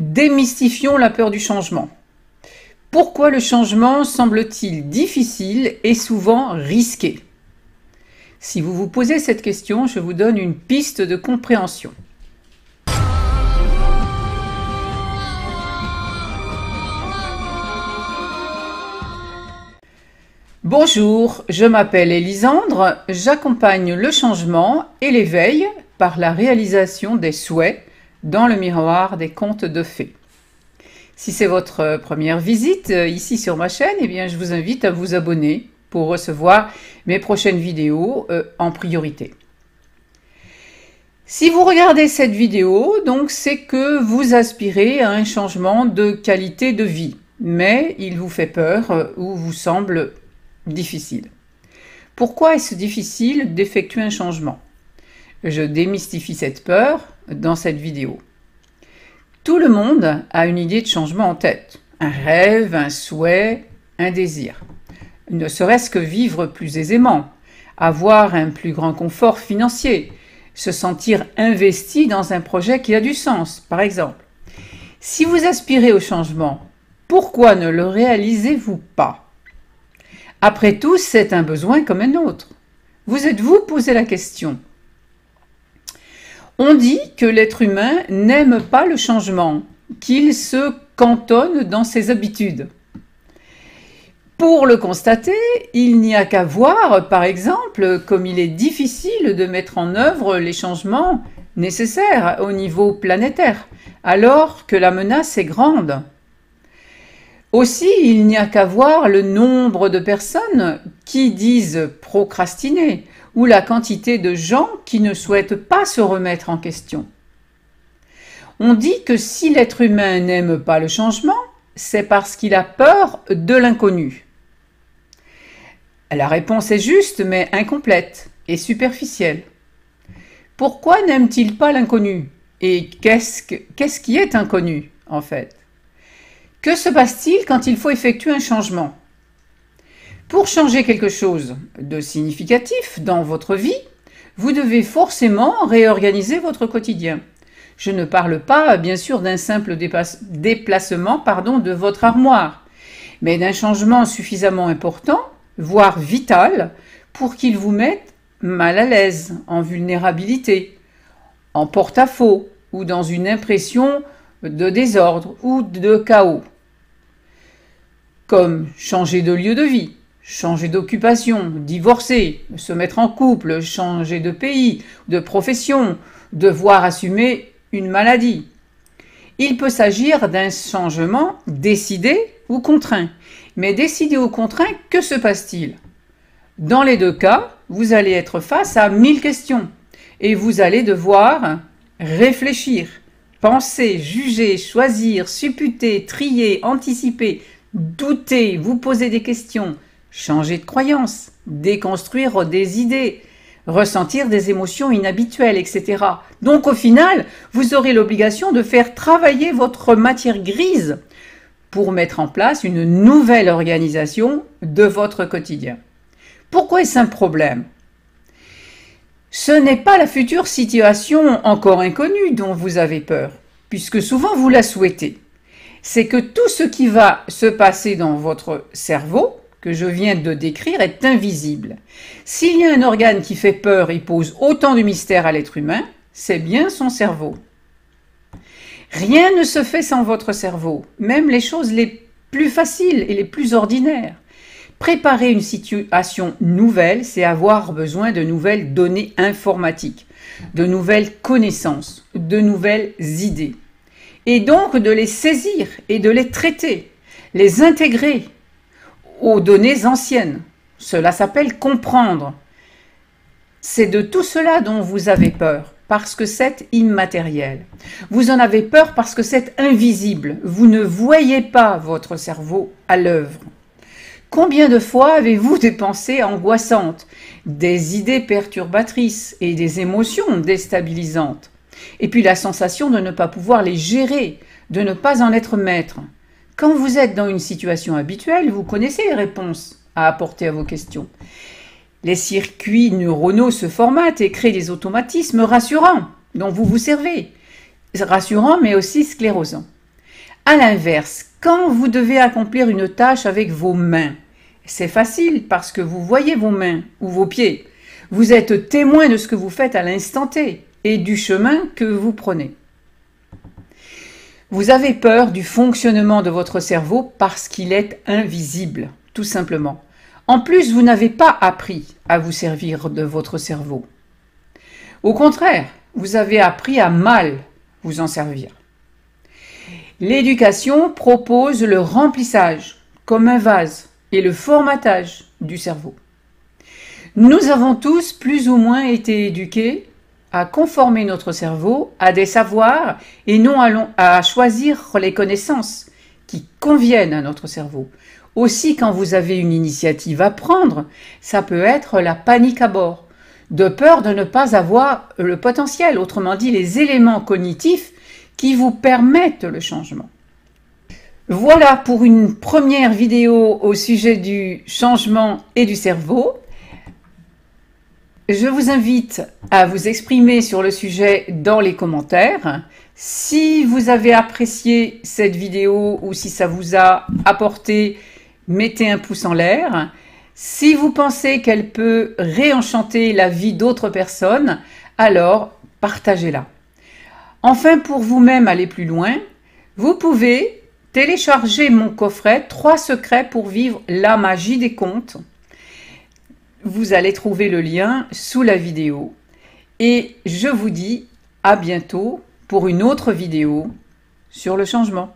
Démystifions la peur du changement. Pourquoi le changement semble-t-il difficile et souvent risqué? Si vous vous posez cette question, je vous donne une piste de compréhension. Bonjour, je m'appelle Elisandre, j'accompagne le changement et l'éveil par la réalisation des souhaits dans le miroir des contes de fées. Si c'est votre première visite ici sur ma chaîne, eh bien, je vous invite à vous abonner pour recevoir mes prochaines vidéos en priorité. Si vous regardez cette vidéo, donc c'est que vous aspirez à un changement de qualité de vie, mais il vous fait peur ou vous semble difficile. Pourquoi est-ce difficile d'effectuer un changement? Je démystifie cette peur dans cette vidéo. Tout le monde a une idée de changement en tête, un rêve, un souhait, un désir. Ne serait-ce que vivre plus aisément, avoir un plus grand confort financier, se sentir investi dans un projet qui a du sens, par exemple. Si vous aspirez au changement, pourquoi ne le réalisez-vous pas? Après tout, c'est un besoin comme un autre. Vous êtes-vous posé la question? On dit que l'être humain n'aime pas le changement, qu'il se cantonne dans ses habitudes. Pour le constater, il n'y a qu'à voir, par exemple, comme il est difficile de mettre en œuvre les changements nécessaires au niveau planétaire, alors que la menace est grande. Aussi, il n'y a qu'à voir le nombre de personnes qui disent procrastiner ou la quantité de gens qui ne souhaitent pas se remettre en question. On dit que si l'être humain n'aime pas le changement, c'est parce qu'il a peur de l'inconnu. La réponse est juste, mais incomplète et superficielle. Pourquoi n'aime-t-il pas l'inconnu? Et qu'est-ce qui est inconnu, en fait? Que se passe-t-il quand il faut effectuer un changement? Pour changer quelque chose de significatif dans votre vie, vous devez forcément réorganiser votre quotidien. Je ne parle pas, bien sûr, d'un simple déplacement de votre armoire, mais d'un changement suffisamment important, voire vital, pour qu'il vous mette mal à l'aise, en vulnérabilité, en porte-à-faux ou dans une impression de désordre ou de chaos. Comme changer de lieu de vie, changer d'occupation, divorcer, se mettre en couple, changer de pays, de profession, devoir assumer une maladie. Il peut s'agir d'un changement décidé ou contraint. Mais décidé ou contraint, que se passe-t-il? Dans les deux cas, vous allez être face à 1000 questions et vous allez devoir réfléchir, penser, juger, choisir, supputer, trier, anticiper, douter, vous poser des questions, changer de croyance, déconstruire des idées, ressentir des émotions inhabituelles, etc. Donc au final, vous aurez l'obligation de faire travailler votre matière grise pour mettre en place une nouvelle organisation de votre quotidien. Pourquoi est-ce un problème? Ce n'est pas la future situation encore inconnue dont vous avez peur, puisque souvent vous la souhaitez. C'est que tout ce qui va se passer dans votre cerveau, que je viens de décrire, est invisible. S'il y a un organe qui fait peur et pose autant de mystères à l'être humain, c'est bien son cerveau. Rien ne se fait sans votre cerveau, même les choses les plus faciles et les plus ordinaires. Préparer une situation nouvelle, c'est avoir besoin de nouvelles données informatiques, de nouvelles connaissances, de nouvelles idées. Et donc de les saisir et de les traiter, les intégrer aux données anciennes. Cela s'appelle comprendre. C'est de tout cela dont vous avez peur, parce que c'est immatériel. Vous en avez peur parce que c'est invisible. Vous ne voyez pas votre cerveau à l'œuvre. Combien de fois avez-vous des pensées angoissantes, des idées perturbatrices et des émotions déstabilisantes? Et puis la sensation de ne pas pouvoir les gérer, de ne pas en être maître. Quand vous êtes dans une situation habituelle, vous connaissez les réponses à apporter à vos questions. Les circuits neuronaux se formatent et créent des automatismes rassurants dont vous vous servez. Rassurants mais aussi sclérosants. À l'inverse, quand vous devez accomplir une tâche avec vos mains, c'est facile parce que vous voyez vos mains ou vos pieds. Vous êtes témoin de ce que vous faites à l'instant T et du chemin que vous prenez. Vous avez peur du fonctionnement de votre cerveau parce qu'il est invisible, tout simplement. En plus, vous n'avez pas appris à vous servir de votre cerveau. Au contraire, vous avez appris à mal vous en servir. L'éducation propose le remplissage, comme un vase, et le formatage du cerveau. Nous avons tous plus ou moins été éduqués à conformer notre cerveau à des savoirs et non à choisir les connaissances qui conviennent à notre cerveau. Aussi, quand vous avez une initiative à prendre, ça peut être la panique à bord, de peur de ne pas avoir le potentiel, autrement dit les éléments cognitifs qui vous permettent le changement. Voilà pour une première vidéo au sujet du changement et du cerveau. Je vous invite à vous exprimer sur le sujet dans les commentaires. Si vous avez apprécié cette vidéo ou si ça vous a apporté, mettez un pouce en l'air. Si vous pensez qu'elle peut réenchanter la vie d'autres personnes, alors partagez-la. Enfin, pour vous-même aller plus loin, vous pouvez télécharger mon coffret 3 secrets pour vivre la magie des contes. Vous allez trouver le lien sous la vidéo. Et je vous dis à bientôt pour une autre vidéo sur le changement.